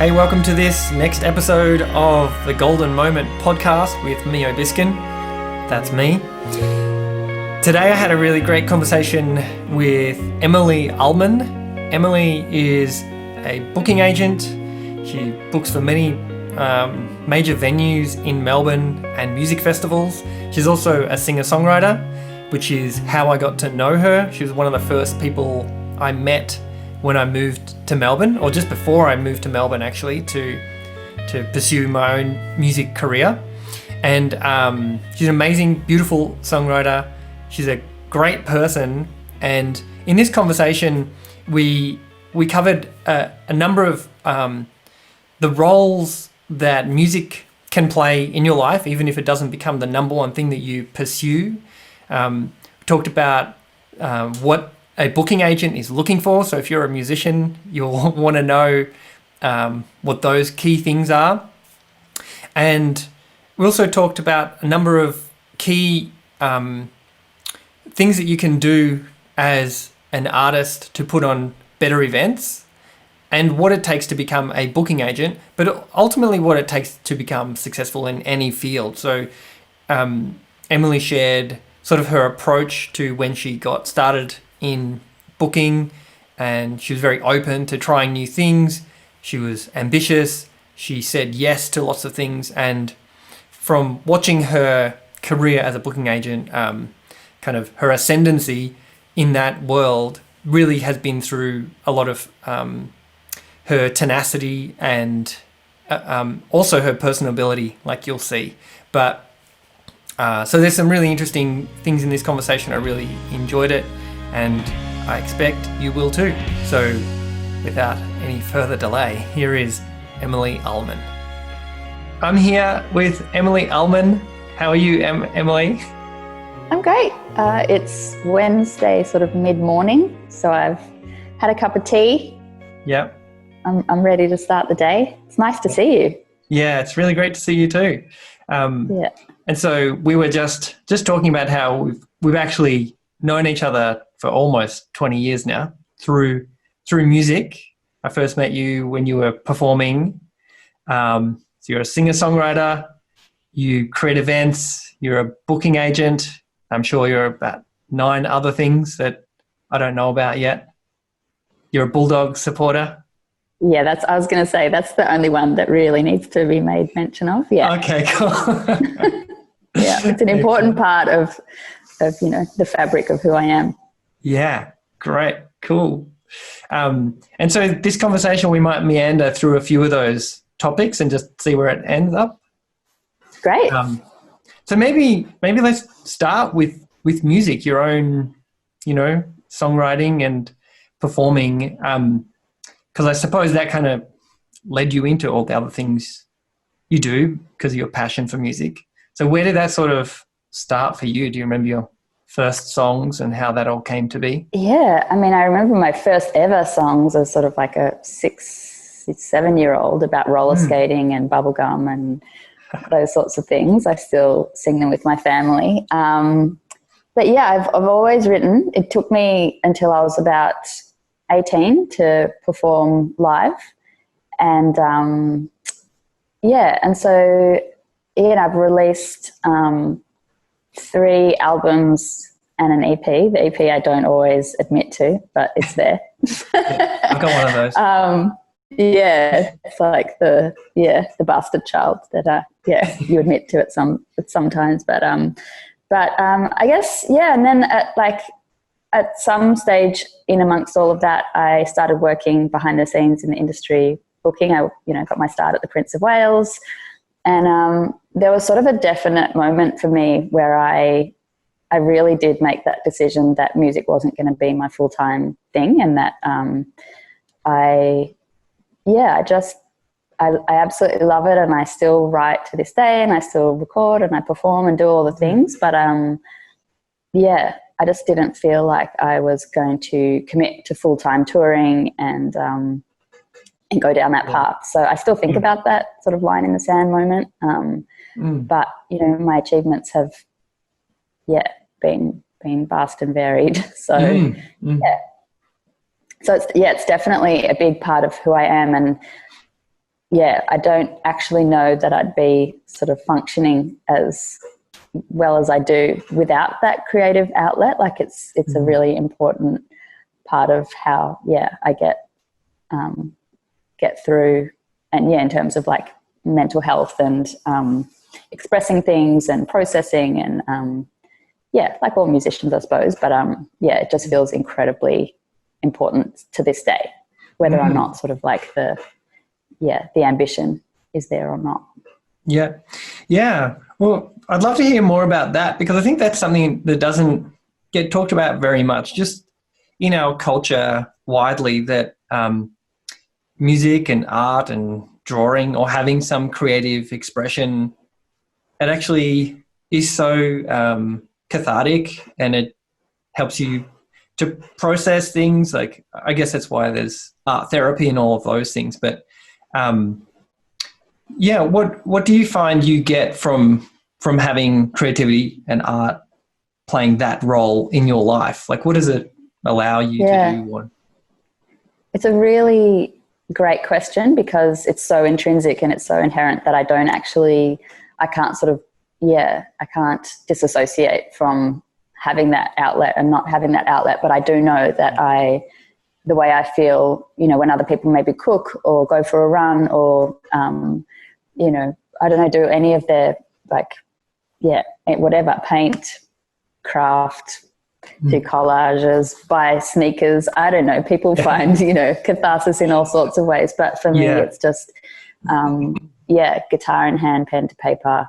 Hey, welcome to this next episode of the Golden Moment podcast with Mijo Biscan. That's me. Today I had a really great conversation with Emily Ulman. Emily is a booking agent. She books for many major venues in Melbourne and music festivals. She's also a singer-songwriter, which is how I got to know her. She was one of the first people I met when I moved to Melbourne, or just before I moved to Melbourne actually, to pursue my own music career. And she's an amazing, beautiful songwriter. She's a great person. And in this conversation, we covered a number of the roles that music can play in your life, even if it doesn't become the number one thing that you pursue. We talked about what a booking agent is looking for. So if you're a musician, you'll want to know what those key things are. And we also talked about a number of key things that you can do as an artist to put on better events, and what it takes to become a booking agent, but ultimately what it takes to become successful in any field. So Emily shared sort of her approach to when she got started in booking, and she was very open to trying new things. She was ambitious. She said yes to lots of things, and from watching her career as a booking agent, kind of her ascendancy in that world really has been through a lot of her tenacity and also her personability, like you'll see. But so there's some really interesting things in this conversation. I really enjoyed it, and I expect you will too. So without any further delay, here is Emily Ulman. I'm here with Emily Ulman. How are you, Emily? I'm great. It's Wednesday, sort of mid-morning, so I've had a cup of tea. Yep. I'm ready to start the day. It's nice to see you. Yeah, it's really great to see you too. Yeah. And so we were just talking about how we've actually known each other for almost 20 years now through music. I first met you when you were performing. So you're a singer-songwriter, you create events, you're a booking agent. I'm sure you're about 9 other things that I don't know about yet. You're a Bulldog supporter. Yeah, I was going to say, that's the only one that really needs to be made mention of. Yeah. Okay, cool. Yeah, it's an important part of the fabric of who I am. Yeah, great, cool. And so this conversation, we might meander through a few of those topics and just see where it ends up. Great. So maybe let's start with music, your own, songwriting and performing, because I suppose that kind of led you into all the other things you do because of your passion for music. So where did that sort of start for you? Do you remember your first songs and how that all came to be? Yeah, I mean, I remember my first ever songs as sort of like a 7-year-old about roller skating and bubblegum and those sorts of things. I still sing them with my family. But yeah, I've always written. It took me until I was about 18 to perform live. And and so I've released 3 albums and an EP. The EP I don't always admit to, but it's there. Yeah, I've got one of those. It's like the bastard child that you admit to it sometimes, but I guess and then at some stage in amongst all of that, I started working behind the scenes in the industry booking. I got my start at the Prince of Wales, and there was sort of a definite moment for me where I really did make that decision that music wasn't going to be my full-time thing, and that I absolutely love it, and I still write to this day, and I still record and I perform and do all the things. But I just didn't feel like I was going to commit to full-time touring and go down that path. So I still think about that sort of line in the sand moment. But my achievements have been vast and varied. So So it's definitely a big part of who I am. And I don't actually know that I'd be sort of functioning as well as I do without that creative outlet. Like it's a really important part of how, I get through, and in terms of like mental health and expressing things and processing and like all musicians, I suppose. But it just feels incredibly important to this day, whether or not sort of like the ambition is there or not. Yeah. Yeah. Well, I'd love to hear more about that, because I think that's something that doesn't get talked about very much, just in our culture widely, that music and art and drawing or having some creative expression, it actually is so cathartic, and it helps you to process things. Like, I guess that's why there's art therapy and all of those things. But what do you find you get from having creativity and art playing that role in your life? Like, what does it allow you to do? It's a really great question, because it's so intrinsic and it's so inherent that I can't disassociate from having that outlet and not having that outlet. But I do know that the way I feel, when other people maybe cook or go for a run or, I don't know, do any of their whatever, paint, craft, do collages, buy sneakers. I don't know. People find, catharsis in all sorts of ways. But for me, it's just, guitar in hand, pen to paper.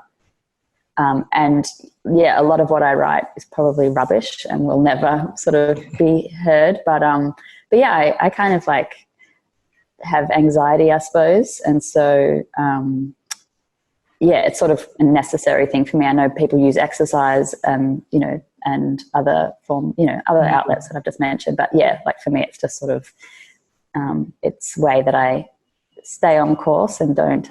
And a lot of what I write is probably rubbish and will never sort of be heard. But I kind of like have anxiety, I suppose. And so, it's sort of a necessary thing for me. I know people use exercise and other other outlets that I've just mentioned. But like for me, it's just sort of, it's way that I stay on course and don't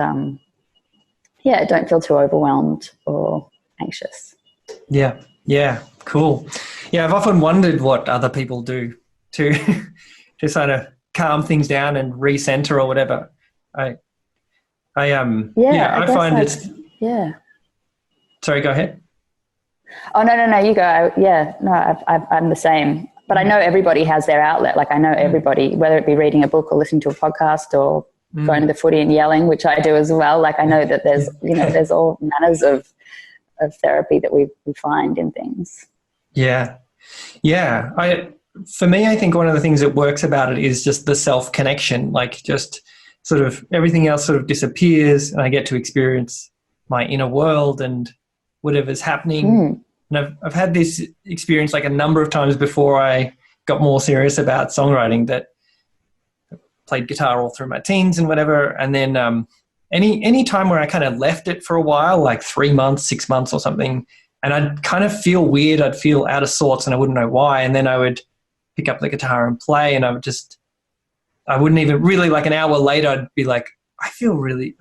feel too overwhelmed or anxious. Yeah. Yeah. Cool. Yeah. I've often wondered what other people do to sort of calm things down and recenter or whatever. I find it's. Yeah. Sorry, go ahead. Oh, no, you go. I'm the same. But I know everybody has their outlet. Like I know everybody, whether it be reading a book or listening to a podcast or going to the footy and yelling, which I do as well. Like I know that there's, there's all manners of therapy that we find in things. Yeah. Yeah. For me, I think one of the things that works about it is just the self-connection, like just sort of everything else sort of disappears and I get to experience my inner world and whatever's happening. And I've had this experience like a number of times before I got more serious about songwriting, that I played guitar all through my teens and whatever. And then any time where I kind of left it for a while, like 3 months, 6 months or something, and I'd kind of feel weird, I'd feel out of sorts and I wouldn't know why. And then I would pick up the guitar and play, and I wouldn't even really, like an hour later, I'd be like, I feel really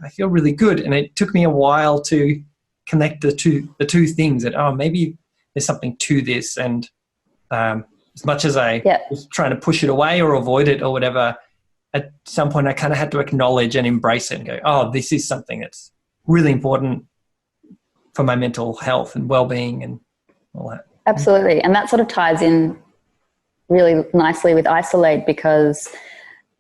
good. And it took me a while to connect the two things, that, maybe there's something to this. And as much as I was trying to push it away or avoid it or whatever, at some point I kind of had to acknowledge and embrace it and go, this is something that's really important for my mental health and well-being and all that. Absolutely. And that sort of ties in really nicely with Isol-Aid, because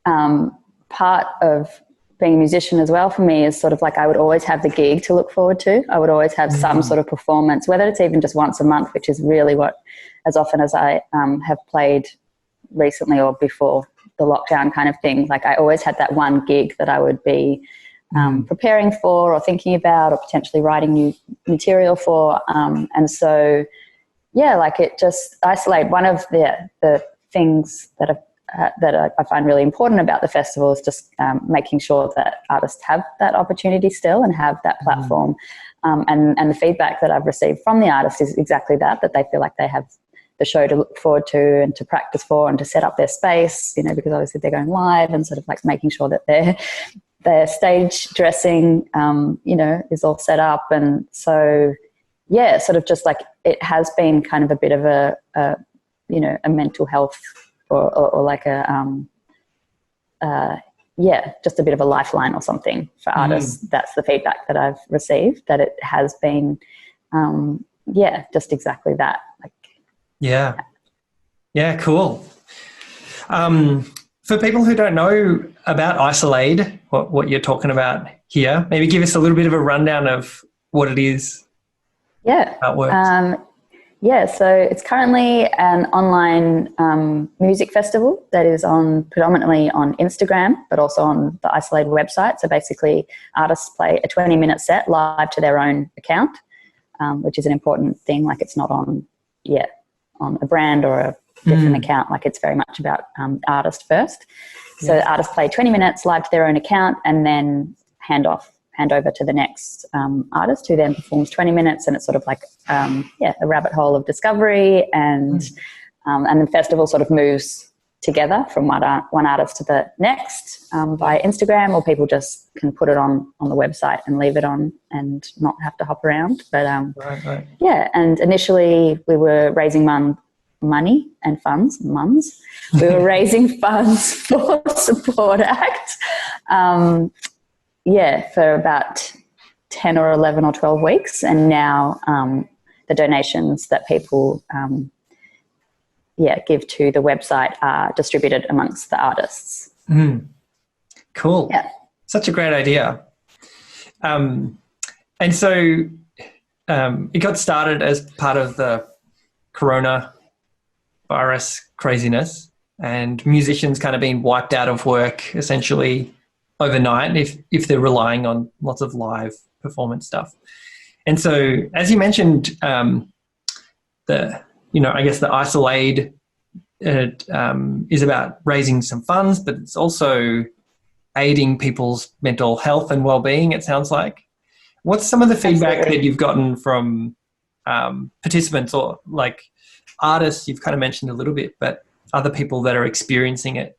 part of being a musician as well for me is sort of like I would always have the gig to look forward to. I would always have some sort of performance, whether it's even just once a month, which is really what, as often as I have played recently or before the lockdown kind of thing, like I always had that one gig that I would be preparing for or thinking about or potentially writing new material for. And so, like it just Isol-Aid. One of the things that I find really important about the festival is just making sure that artists have that opportunity still and have that platform. And the feedback that I've received from the artists is exactly that they feel like they have the show to look forward to and to practice for and to set up their space, because obviously they're going live, and sort of like making sure that their stage dressing, is all set up. And so, sort of just like it has been kind of a bit of a mental health or like a just a bit of a lifeline or something for artists. That's the feedback that I've received, that it has been, just exactly that. Like, yeah, cool. For people who don't know about Isol-Aid, what you're talking about here, maybe give us a little bit of a rundown of what it is. Yeah. How it works. So it's currently an online music festival that is predominantly on Instagram, but also on the Isol-Aid website. So basically artists play a 20-minute set live to their own account, which is an important thing. Like, it's not on a brand or a different account. Like, it's very much about artist first. So artists play 20 minutes live to their own account and then hand over to the next artist, who then performs 20 minutes, and it's sort of like a rabbit hole of discovery, and the festival sort of moves together from one artist to the next via Instagram, or people just can put it on the website and leave it on and not have to hop around. But right. And initially we were raising money and funds. We were raising funds for Support Act. For about 10 or 11 or 12 weeks. And now the donations that people give to the website are distributed amongst the artists. Cool. Yeah. Such a great idea. And so it got started as part of the coronavirus craziness, and musicians kind of being wiped out of work essentially overnight if they're relying on lots of live performance stuff. And so, as you mentioned, the Isol-Aid is about raising some funds, but it's also aiding people's mental health and well-being, it sounds like. What's some of the feedback that you've gotten from participants, or like artists? You've kind of mentioned a little bit, but other people that are experiencing it.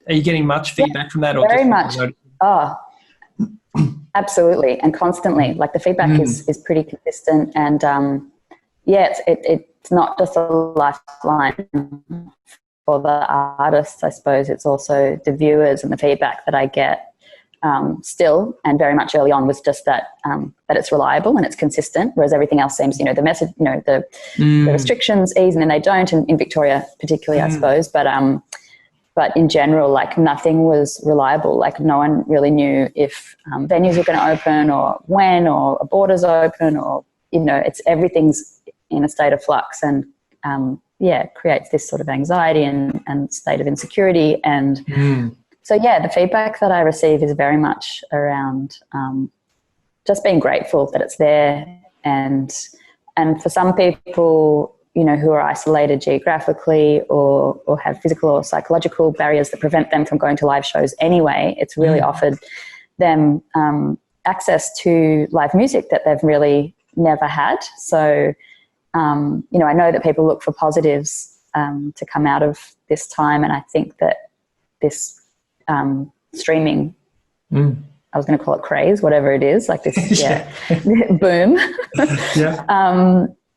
Are you getting much feedback from that? Or very much. Oh, absolutely, and constantly. Like, the feedback is pretty consistent, and it's not just a lifeline for the artists, I suppose. It's also the viewers, and the feedback that I get still, and very much early on, was just that it's reliable and it's consistent, whereas everything else seems, the message, the restrictions ease and then they don't, in Victoria particularly, I suppose. But in general, like, nothing was reliable. Like, no one really knew if venues were going to open, or when, or borders open, or, everything's in a state of flux, and creates this sort of anxiety and state of insecurity. And so, the feedback that I receive is very much around just being grateful that it's there. And for some people, who are isolated geographically or have physical or psychological barriers that prevent them from going to live shows anyway, it's really offered them access to live music that they've really never had. So, I know that people look for positives to come out of this time, and I think that this streaming, I was going to call it craze, whatever it is, like this boom,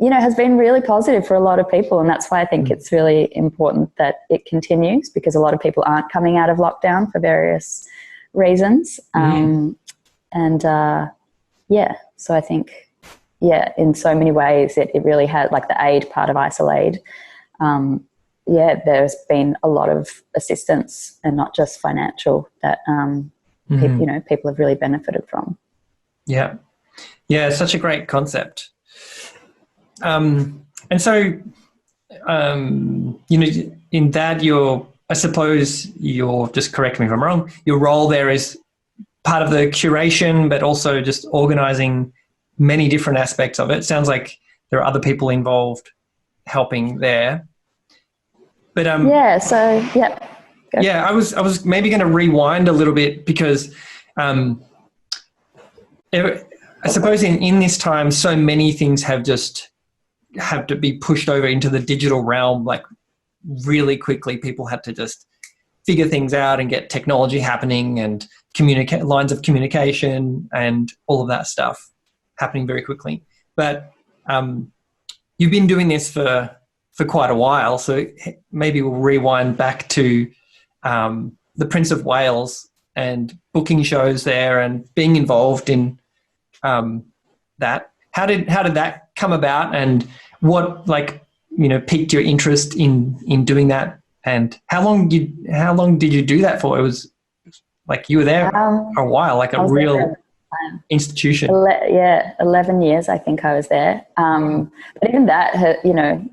has been really positive for a lot of people. And that's why I think it's really important that it continues, because a lot of people aren't coming out of lockdown for various reasons. So I think, in so many ways it really had, like, the aid part of Isol-Aid, there's been a lot of assistance, and not just financial, that people have really benefited from. Yeah, it's such a great concept. And so, in that, I suppose you're, just correct me if I'm wrong, your role there is part of the curation, but also just organising many different aspects of it. Sounds like there are other people involved helping there. But I was maybe going to rewind a little bit, because I suppose in this time, so many things have to be pushed over into the digital realm, like, really quickly. People had to just figure things out and get technology happening, and lines of communication and all of that stuff happening very quickly. But you've been doing this for quite a while, so maybe we'll rewind back to the Prince of Wales and booking shows there and being involved in that. How did that come about, and what piqued your interest in doing that? And how long did you do that for? It was like you were there for a while, like a real institution. 11 years I think I was there. But even that,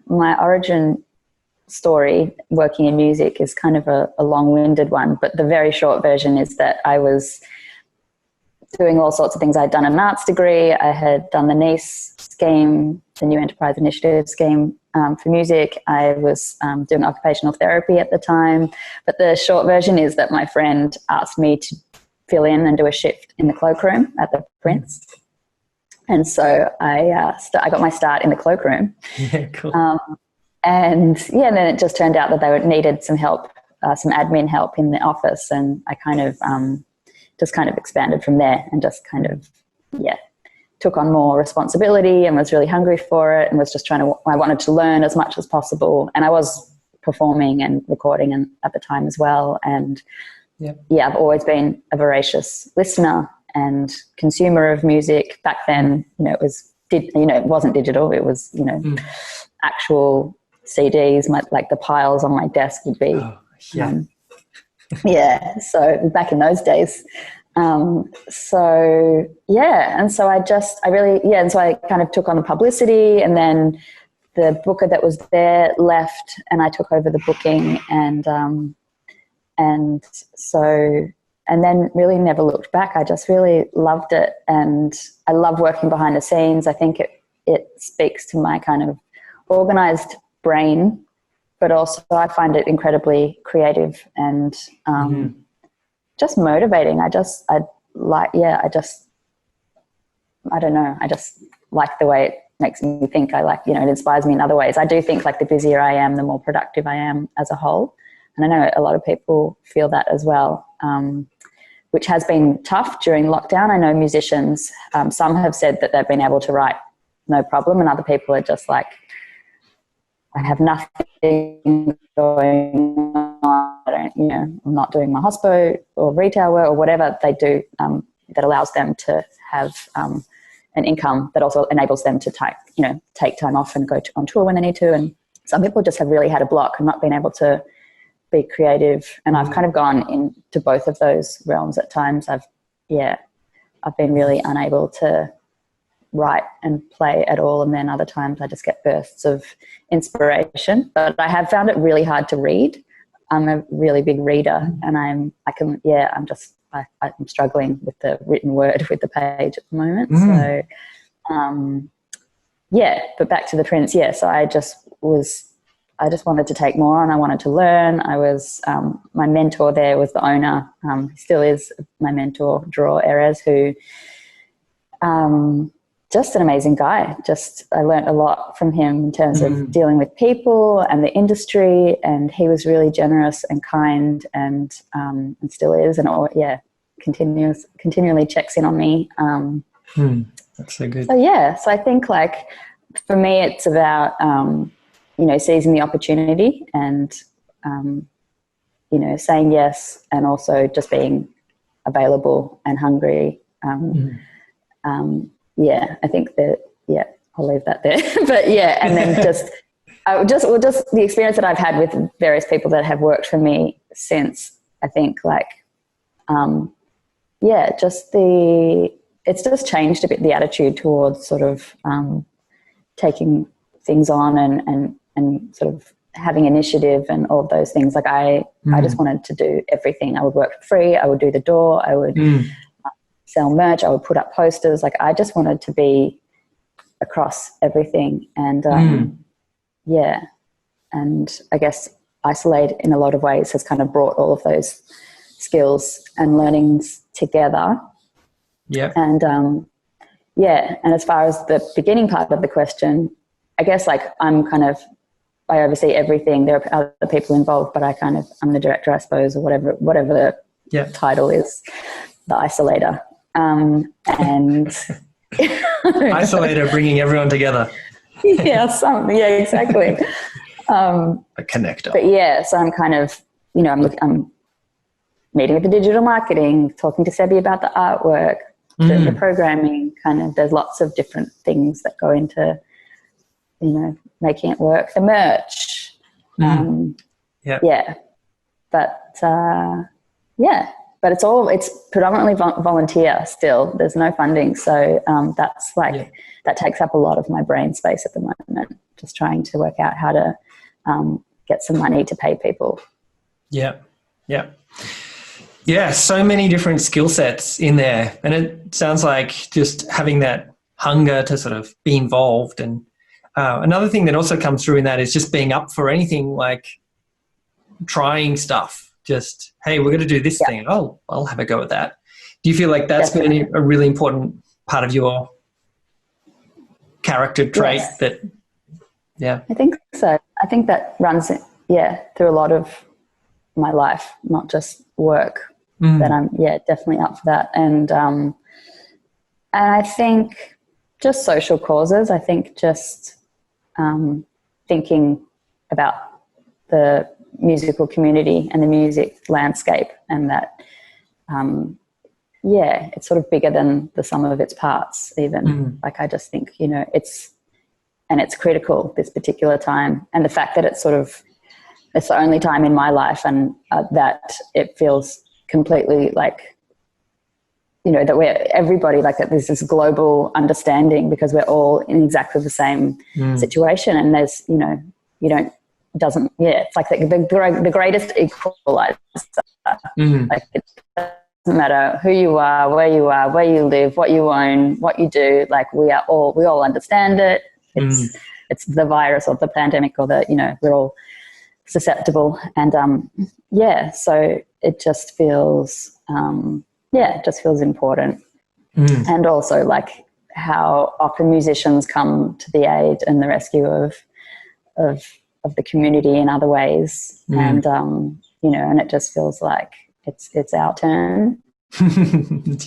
my origin story working in music is kind of a long-winded one, but the very short version is that I was doing all sorts of things. I'd done an arts degree. I had done the NEIS scheme, the New Enterprise Initiative scheme for music. I was doing occupational therapy at the time. But the short version is that my friend asked me to fill in and do a shift in the cloakroom at the Prince. And so I got my start in the cloakroom. Yeah, cool. And then it just turned out that they needed some help, some admin help in the office. And I kind of just expanded from there and just took on more responsibility and was really hungry for it and was just I wanted to learn as much as possible. And I was performing and recording at the time as well. And I've always been a voracious listener and consumer of music. Back then, it wasn't digital. It was, actual CDs, like the piles on my desk would be. So back in those days. And so I kind of took on the publicity, and then the booker that was there left and I took over the booking, and then really never looked back. I just really loved it, and I love working behind the scenes. I think it speaks to my kind of organized brain, but also I find it incredibly creative and just motivating. I just like the way it makes me think. I like, it inspires me in other ways. I do think like the busier I am, the more productive I am as a whole. And I know a lot of people feel that as well, which has been tough during lockdown. I know musicians, some have said that they've been able to write no problem, and other people are just like, I have nothing going on. I'm not doing my hospo or retail work or whatever they do that allows them to have an income that also enables them to take time off and go on tour when they need to. And some people just have really had a block and not been able to be creative. And I've kind of gone into both of those realms at times. I've been really unable to write and play at all, and then other times I just get bursts of inspiration. But I have found it really hard to read. I'm a really big reader, and I'm struggling with the written word with the page at the moment. So but back to the Prince. So I just wanted to take more on. I wanted to learn. I was my mentor there was the owner, still is my mentor, Draw Erez, who just an amazing guy. I learned a lot from him in terms of dealing with people and the industry, and he was really generous and kind, and still is, and continually checks in on me. That's so good. So I think like for me it's about seizing the opportunity and saying yes, and also just being available and hungry. I think that, I'll leave that there. But and then just the experience that I've had with various people that have worked for me since, I think like, it's just changed a bit, the attitude towards sort of taking things on and sort of having initiative and all of those things. Like I just wanted to do everything. I would work for free. I would do the door. I would sell merch. I would put up posters. Like I just wanted to be across everything. And and I guess Isol-Aid in a lot of ways has kind of brought all of those skills and learnings together. And and as far as the beginning part of the question, I guess like I oversee everything. There are other people involved, but I'm the director, I suppose, or whatever the title is, the isolator. And isolator, bringing everyone together. Exactly. A connector. But so I'm kind of, I'm meeting with the digital marketing, talking to Sebi about the artwork, doing the programming, kind of, there's lots of different things that go into, you know, making it work. The merch. Yeah. But it's predominantly volunteer still. There's no funding. So that's like, that takes up a lot of my brain space at the moment, just trying to work out how to get some money to pay people. Yeah. So many different skill sets in there. And it sounds like just having that hunger to sort of be involved. And another thing that also comes through in that is just being up for anything, like trying stuff. Just, hey, we're going to do this thing. Oh, I'll have a go at that. Do you feel like that's been a really important part of your character trait? I think so. I think that runs, through a lot of my life, not just work. That I'm, definitely up for that. And I think just social causes. I think just thinking about the musical community and the music landscape, and that it's sort of bigger than the sum of its parts even. Like, I just think, you know, it's critical this particular time, and the fact that it's the only time in my life, and that it feels completely like, you know, that everybody, like, that there's this global understanding because we're all in exactly the same situation, and there's, you know, it's like the greatest equalizer. Like, it doesn't matter who you are, where you live, what you own, what you do. Like, we all understand it. It's the virus or the pandemic or the, you know, we're all susceptible. And so it just feels important. And also, like, how often musicians come to the aid and the rescue of the community in other ways. And you know, and it just feels like it's our turn. That's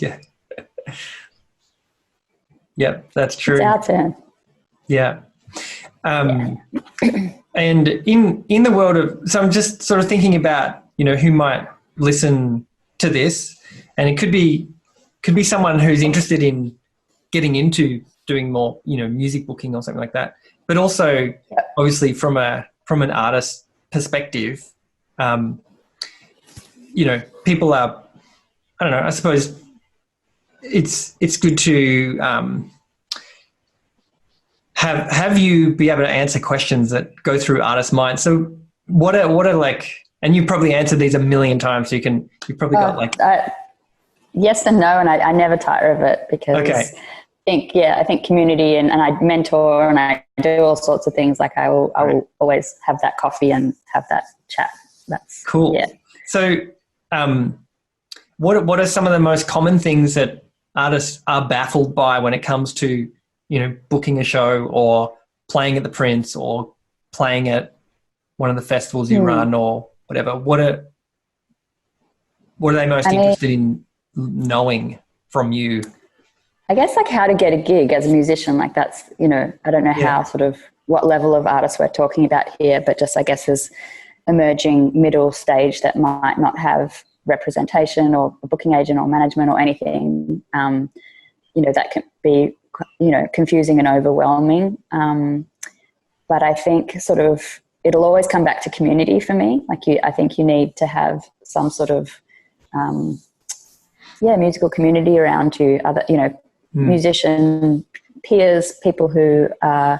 true. It's our turn. And in the world of, so I'm just sort of thinking about, you know, who might listen to this, and it could be someone who's interested in getting into doing more, you know, music booking or something like that, but also obviously from an artist perspective, you know, people are, I don't know, I suppose it's good to have you be able to answer questions that go through artists' minds. So what are like, and you've probably answered these a million times, so you've probably got like yes and no, and I never tire of it, because I think community, and I mentor and I do all sorts of things. Like, I will always have that coffee and have that chat. That's cool. Yeah. So what are some of the most common things that artists are baffled by when it comes to, you know, booking a show or playing at the Prince or playing at one of the festivals you run or whatever? What are they most interested in knowing from you? I guess, like, how to get a gig as a musician. Like, that's, you know, I don't know how what level of artists we're talking about here, but just, I guess, as emerging middle stage that might not have representation or a booking agent or management or anything, you know, that can be, you know, confusing and overwhelming. But I think it'll always come back to community for me. Like, I think you need to have some sort of, musical community around you, other, you know, musician peers, people who are,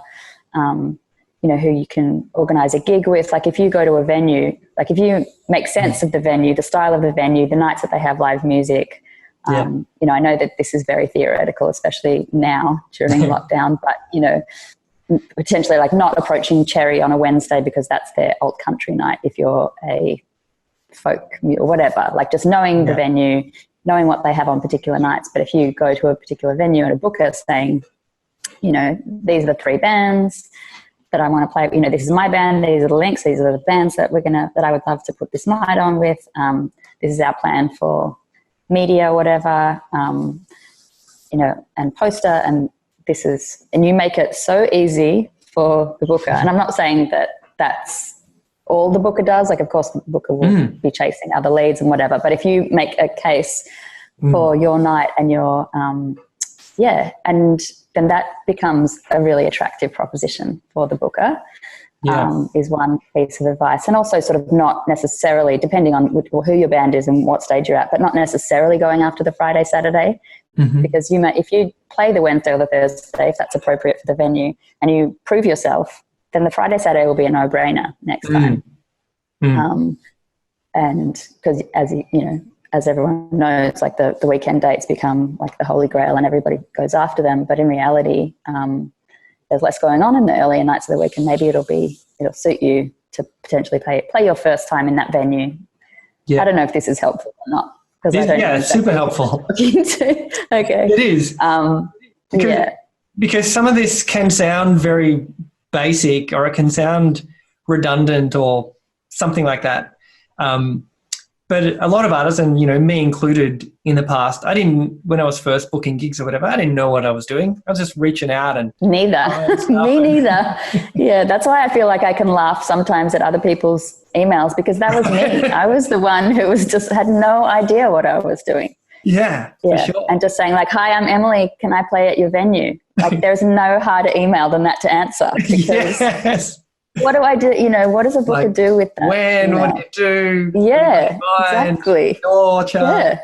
you know, who you can organise a gig with. Like, if you go to a venue, like, if you make sense of the venue, the style of the venue, the nights that they have live music, you know, I know that this is very theoretical, especially now during lockdown, but, you know, potentially, like, not approaching Cherry on a Wednesday because that's their alt country night if you're a folk or whatever, like, just knowing the venue, knowing what they have on particular nights. But if you go to a particular venue and a booker saying, you know, these are the 3 bands that I want to play, you know, this is my band, these are the links, these are the bands that that I would love to put this night on with, this is our plan for media, whatever, you know, and poster, and you make it so easy for the booker. And I'm not saying that that's all the booker does. Like, of course, the booker will be chasing other leads and whatever. But if you make a case for your night and your, and then that becomes a really attractive proposition for the booker. Is one piece of advice. And also sort of not necessarily, depending on who your band is and what stage you're at, but not necessarily going after the Friday, Saturday, because if you play the Wednesday or the Thursday, if that's appropriate for the venue, and you prove yourself, then the Friday, Saturday will be a no-brainer next time. And because as everyone knows, like the weekend dates become like the holy grail and everybody goes after them. But in reality, there's less going on in the earlier nights of the week, and maybe it'll suit you to potentially play your first time in that venue. I don't know if this is helpful or not. It's super helpful. Okay. It is. Because some of this can sound very basic, or it can sound redundant or something like that. But a lot of artists, and me included in the past, when I was first booking gigs or whatever, I didn't know what I was doing. I was just reaching out and neither. Me neither. Yeah, that's why I feel like I can laugh sometimes at other people's emails, because that was me. I was the one who had no idea what I was doing. Yeah, for sure. And just saying like, "Hi, I'm Emily. Can I play at your venue?" Like, there's no harder email than that to answer. Because what do I do? What does a booker do with that? What do you do? Yeah, exactly. Your chart.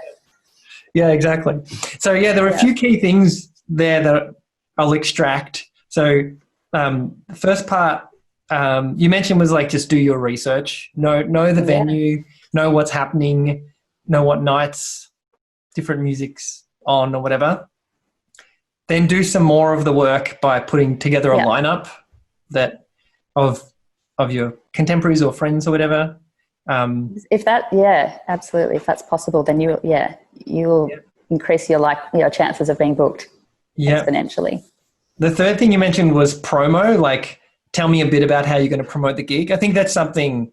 Yeah, exactly. So, there are a few key things there that I'll extract. So, the first part you mentioned was like, just do your research, know the venue, know what's happening, know what nights different music's on or whatever. Then do some more of the work by putting together a lineup of your contemporaries or friends or whatever. Absolutely. If that's possible, then you'll increase your chances of being booked exponentially. The third thing you mentioned was promo. Like, tell me a bit about how you're going to promote the gig. I think that's something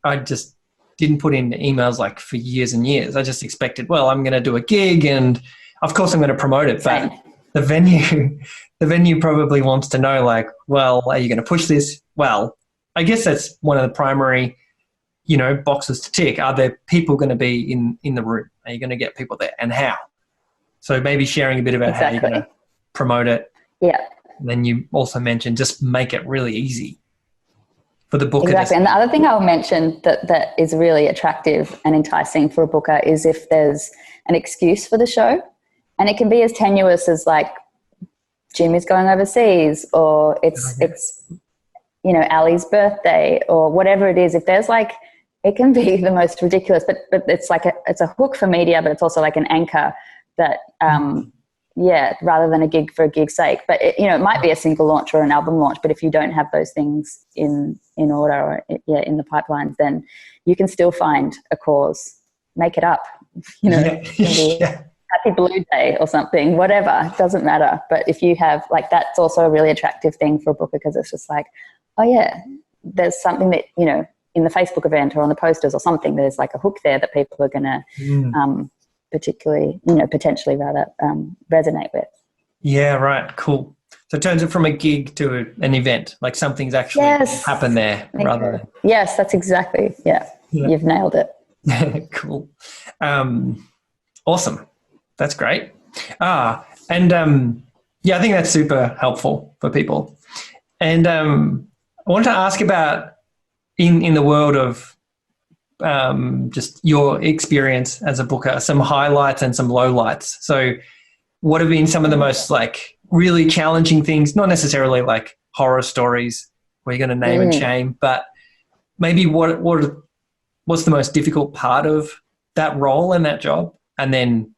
I just didn't put in emails like for years and years. I just expected, I'm going to do a gig and of course I'm going to promote it. But the venue probably wants to know, like, are you going to push this? Well, I guess that's one of the primary, boxes to tick. Are there people going to be in the room? Are you going to get people there, and how? So maybe sharing a bit about how you're going to promote it. Yeah. And then you also mentioned just make it really easy for the booker. Exactly. And the other thing I'll mention that is really attractive and enticing for a booker is if there's an excuse for the show. And it can be as tenuous as like Jim is going overseas, or it's Ali's birthday, or whatever it is. If there's like, it can be the most ridiculous, but it's like it's a hook for media, but it's also like an anchor that, rather than a gig for a gig's sake. But it might be a single launch or an album launch. But if you don't have those things in order or in the pipelines, then you can still find a cause, make it up. Happy Blue Day or something, whatever, doesn't matter. But if you have, like, that's also a really attractive thing for a booker, because it's just like, there's something that, in the Facebook event or on the posters or something, there's like a hook there that people are going to potentially resonate with. Yeah, right, cool. So it turns it from a gig to an event, like something's actually happened there rather than... Yes, that's exactly, you've nailed it. Cool. Awesome. That's great. I think that's super helpful for people. And I wanted to ask about in the world of just your experience as a booker, some highlights and some lowlights. So what have been some of the most like really challenging things, not necessarily like horror stories where you're going to name and shame, but maybe what's the most difficult part of that role and that job? And then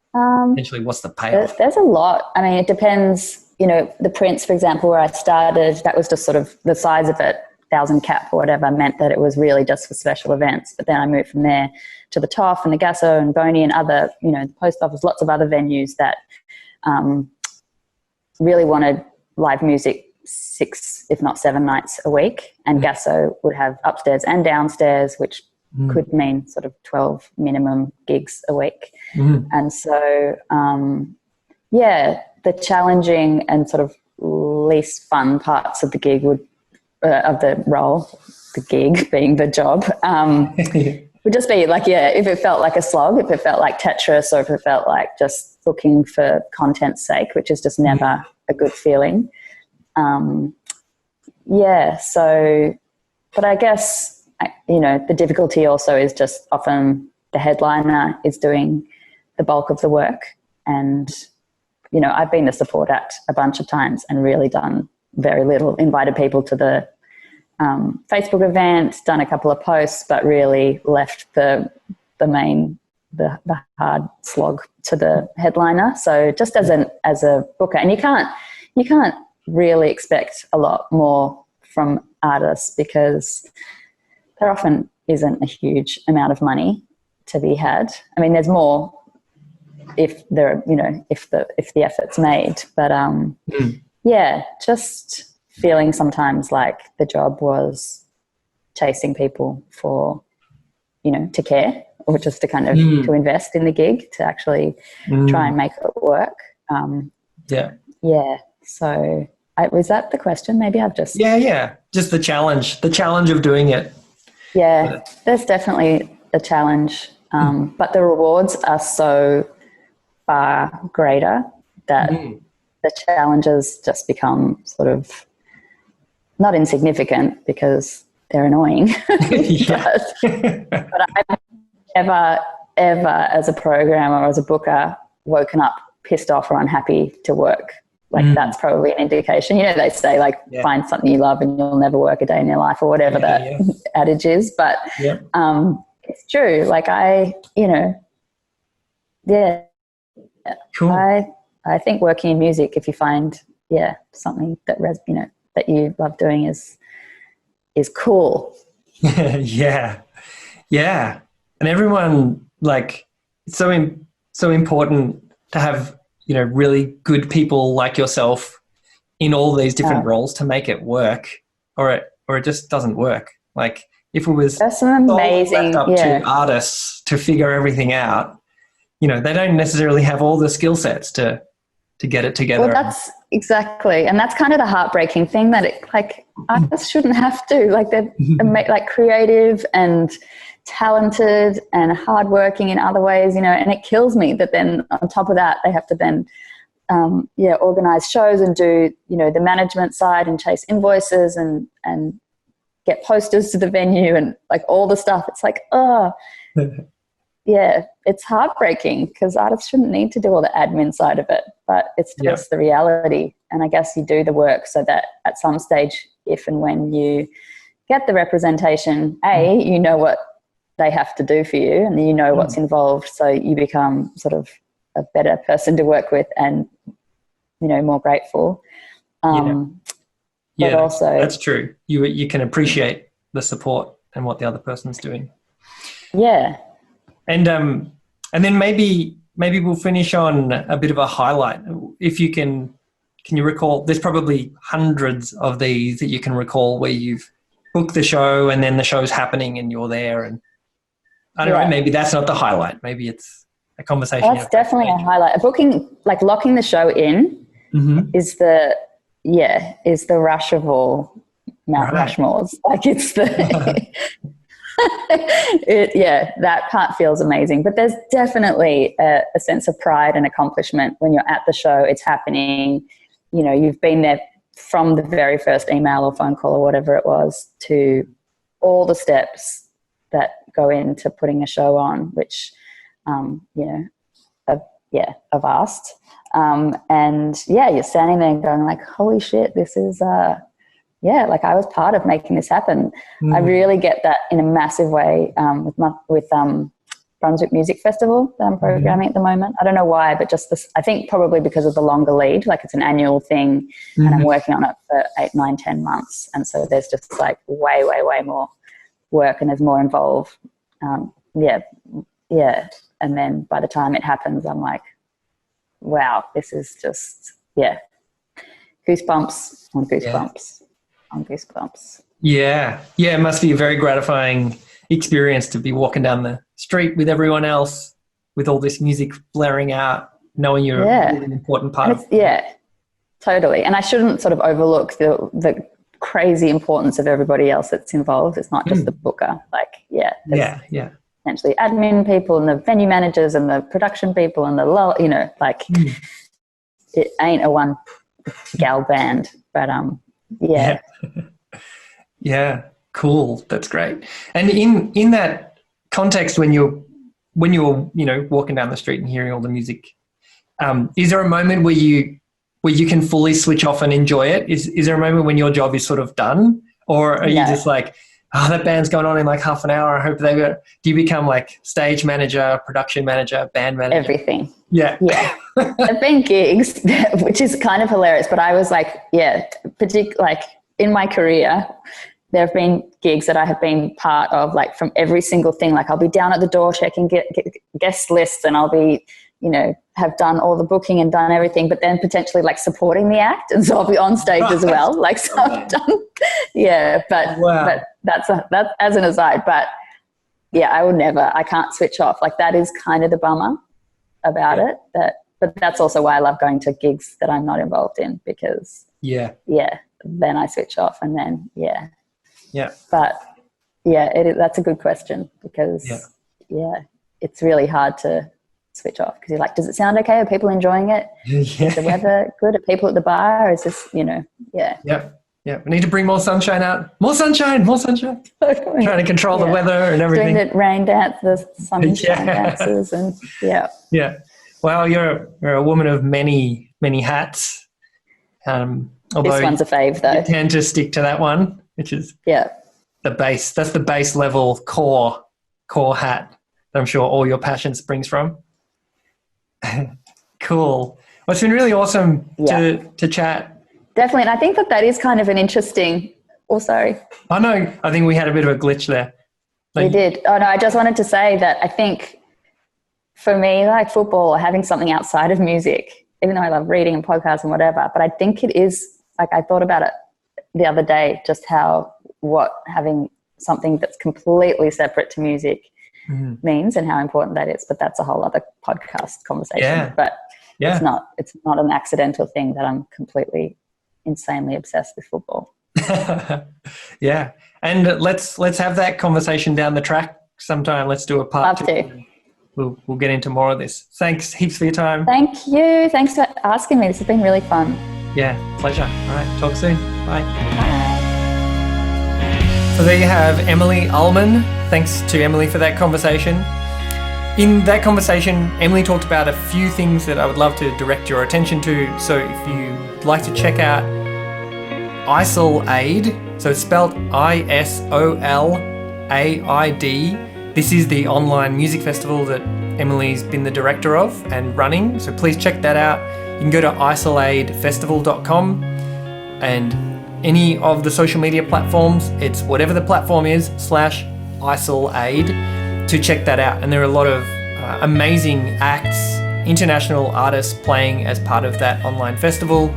essentially what's the payoff? There's a lot. I mean, it depends. The Prince, for example, where I started, that was just sort of the size of it, 1,000 cap or whatever, meant that it was really just for special events. But then I moved from there to the Toff and the Gasso and Boney and other, the Post Office, lots of other venues that really wanted live music 6, if not 7 nights a week. And Gasso would have upstairs and downstairs, which could mean sort of 12 minimum gigs a week. And so, the challenging and sort of least fun parts of the gig of the role the gig being the job. Would just be like, if it felt like a slog, if it felt like Tetris, or if it felt like just looking for content's sake, which is just never a good feeling. So, but I guess, the difficulty also is just often the headliner is doing the bulk of the work. And, I've been the support act a bunch of times and really done very little, invited people to the Facebook event, done a couple of posts, but really left the hard slog to the headliner. So just as a booker, and you can't really expect a lot more from artists because there often isn't a huge amount of money to be had. I mean, there's more if the effort's made, but just feeling sometimes like the job was chasing people for, to care, or just to kind of to invest in the gig, to actually try and make it work. So was that the question? Maybe I've just... Just the challenge of doing it. Yeah, there's definitely a challenge, but the rewards are so far greater that the challenges just become sort of not insignificant because they're annoying. but I've never, ever as a programmer or as a booker woken up pissed off or unhappy to work. Like that's probably an indication. They say find something you love and you'll never work a day in your life, or whatever that adage is. But it's true. Like Cool. I think working in music, if you find something that that you love doing is cool. Yeah. And everyone, it's so important to have really good people like yourself in all these different roles to make it work, or it just doesn't work. Like if it was that's an amazing left up to artists to figure everything out, they don't necessarily have all the skill sets to get it together. Well, that's exactly, and that's kind of the heartbreaking thing, that artists shouldn't have to. They're creative and talented and hardworking in other ways, and it kills me that then on top of that they have to then organize shows and do the management side and chase invoices and get posters to the venue and all the stuff. It's it's heartbreaking because artists shouldn't need to do all the admin side of it, but it's just the reality. And I guess you do the work so that at some stage, if and when you get the representation, you know what they have to do for you and what's involved, so you become sort of a better person to work with and more grateful. But also that's true. You can appreciate the support and what the other person's doing. And then maybe we'll finish on a bit of a highlight. If you can you recall, there's probably hundreds of these that you can recall where you've booked the show and then the show's happening and you're there, and I don't know, maybe that's not the highlight. Maybe it's a conversation. That's definitely a highlight. A booking, locking the show in is the rush of all Mount Rushmores. It's the... that part feels amazing. But there's definitely a sense of pride and accomplishment when you're at the show, it's happening, you've been there from the very first email or phone call or whatever it was to all the steps that go into putting a show on, which, are vast. And you're standing there and going holy shit, this is, I was part of making this happen. I really get that in a massive way with Brunswick Music Festival that I'm programming at the moment. I don't know why, but just this, I think probably because of the longer lead, it's an annual thing and I'm working on it for 8, 9, 10 months. And so there's just way, way, way more work and there's more involved. And then by the time it happens, I'm wow, this is just, goosebumps on goosebumps on goosebumps. Yeah, it must be a very gratifying experience to be walking down the street with everyone else with all this music blaring out, knowing you're an important part of it. Totally. And I shouldn't sort of overlook the crazy importance of everybody else that's involved. It's not just the booker. Like, there's essentially admin people and the venue managers and the production people and it ain't a one gal band, but Yeah, cool. That's great. And in that context, when you're walking down the street and hearing all the music, is there a moment where you can fully switch off and enjoy it? Is there a moment when your job is sort of done, or are you just like, oh, that band's going on in like half an hour, I hope they go? Do you become like stage manager, production manager, band manager? Everything. Yeah. I've been gigs, which is kind of hilarious, but I was like, like in my career, there have been gigs that I have been part of, like from every single thing. Like I'll be down at the door checking guest lists, and I'll be, have done all the booking and done everything, but then potentially like supporting the act. And so I'll be on stage as well. Like, so I've done, but that's as an aside. But I can't switch off. Like that is kind of the bummer about it. But that's also why I love going to gigs that I'm not involved in, because then I switch off, and then But that's a good question, because it's really hard to switch off, because you're like, does it sound okay? Are people enjoying it? Is the weather good? Are people at the bar? Is this, we need to bring more sunshine out. More sunshine. Trying to control the weather and everything. Doing the rain dance, the sunshine dances, and Well, you're a woman of many hats. Although this one's a fave, though. You tend to stick to that one, which is the base. That's the base level core hat that I'm sure all your passion springs from. Cool. Well, it's been really awesome to chat. Definitely. And I think that is kind of an interesting... Oh, sorry. I know. I think we had a bit of a glitch there. We did. Oh, no, I just wanted to say that I think for me, like football or having something outside of music, even though I love reading and podcasts and whatever, but I think it is, like I thought about it the other day, just having something that's completely separate to music means and how important that is. But that's a whole other podcast conversation. Yeah. But it's not an accidental thing that I'm completely insanely obsessed with football. Yeah. And let's have that conversation down the track sometime. Let's do a part Love 2. to. We'll get into more of this. Thanks heaps for your time. Thank you. Thanks for asking me. This has been really fun. Yeah, pleasure. All right, talk soon. Bye. Bye. So there you have Emily Ulman. Thanks to Emily for that conversation. In that conversation, Emily talked about a few things that I would love to direct your attention to. So if you'd like to check out Isol-Aid, so it's spelled ISOLAID. This is the online music festival that Emily's been the director of and running. So please check that out. You can go to isolaidfestival.com, and any of the social media platforms, it's whatever the platform is, /Isol-Aid, to check that out. And there are a lot of amazing acts, international artists playing as part of that online festival.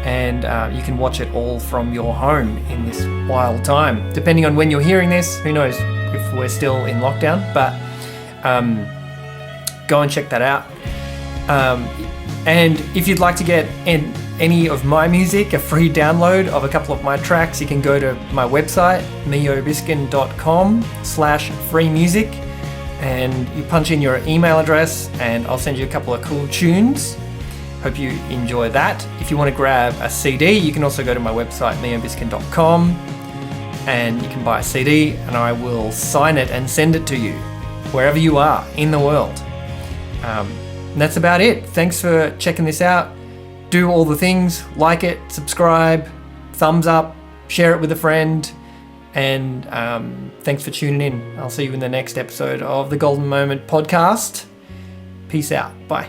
And you can watch it all from your home in this wild time. Depending on when you're hearing this, who knows if we're still in lockdown, but go and check that out. And if you'd like to get any of my music, a free download of a couple of my tracks, you can go to my website, mijobiscan.com/free music, and you punch in your email address and I'll send you a couple of cool tunes. Hope you enjoy that. If you want to grab a CD, you can also go to my website, mijobiscan.com, and you can buy a CD and I will sign it and send it to you wherever you are in the world. And that's about it. Thanks for checking this out. Do all the things, like it, subscribe, thumbs up, share it with a friend, and thanks for tuning in. I'll see you in the next episode of the Golden Moment podcast. Peace out. Bye.